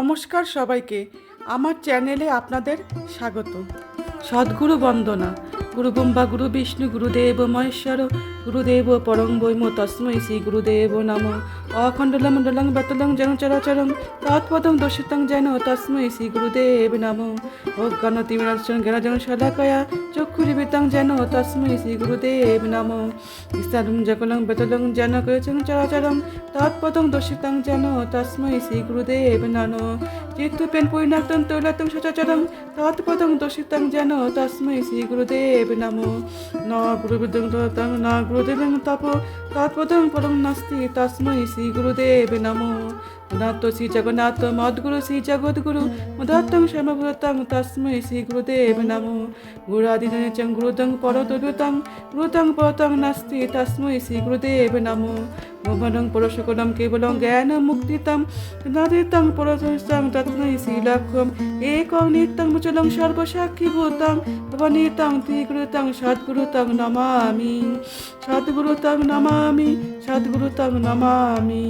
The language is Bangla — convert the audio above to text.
নমস্কার সবাইকে, আমার চ্যানেলে আপনাদের স্বাগত। সদ্গুরু বন্দনা। গুরু ব্রহ্মা গুরু বিষ্ণু গুরুদেব মহেশ্বর গুরুদেব পরং ব্রহ্ম তস্मै শ্রী গুরুদেব নমঃ। অখণ্ডলং মণ্ডলং বতলং যেন চরাচরং তৎপদং দর্শিতং যেন তস্मै শ্রী গুরুদেব নমঃ। অজ্ঞানতিমিরাচ্ছন্ন জ্ঞানজন শলাকয়া চক্ষুরিবিতং যেন তস্मै শ্রী গুরুদেব নমঃ। বিস্তারং জগলং বেতলং যেন কয়চং চরাচরং তৎপদং দর্শিতং যেন তস্मै শ্রী গুরুদেব নমঃ। চিত্তপেন পরিণাক্তং তৈলাক্তং সচরাচরং তৎপদং দর্শিতং যেন তস্मै শ্রী গুরুদেব নমঃ। ন গুরুবিদং তং ন গুরুদেবং তপ তৎপদং পরং নাস্তি তস্मै শ্রী গুরুদেব নমঃ। মদাত্ত শ্রী জগন্নাথ মদ্গুরু শ্রী জগদ্গুরু মদাত্তং সর্বভূতং তস্मै শ্রী গুরুদেব নমঃ। গুরাদিনচং গুরুদং পরতবিতং গুরুতং পরতং নাস্তি তস্मै শ্রী গুরুদেব নমঃ। ভুবনং পরশুকলং কেবলং জ্ঞান মুক্তিতং নাদিতং পরতং তস্मै শ্রী লক্ষ্যম একং নিত্যং মুচলং সর্বসাক্ষীভূতং ভবনীতং ত্রিগুরুতং সদ্গুরুতং নমামি সদ্গুরুতং নমামি সদ্গুরুতং নমামি।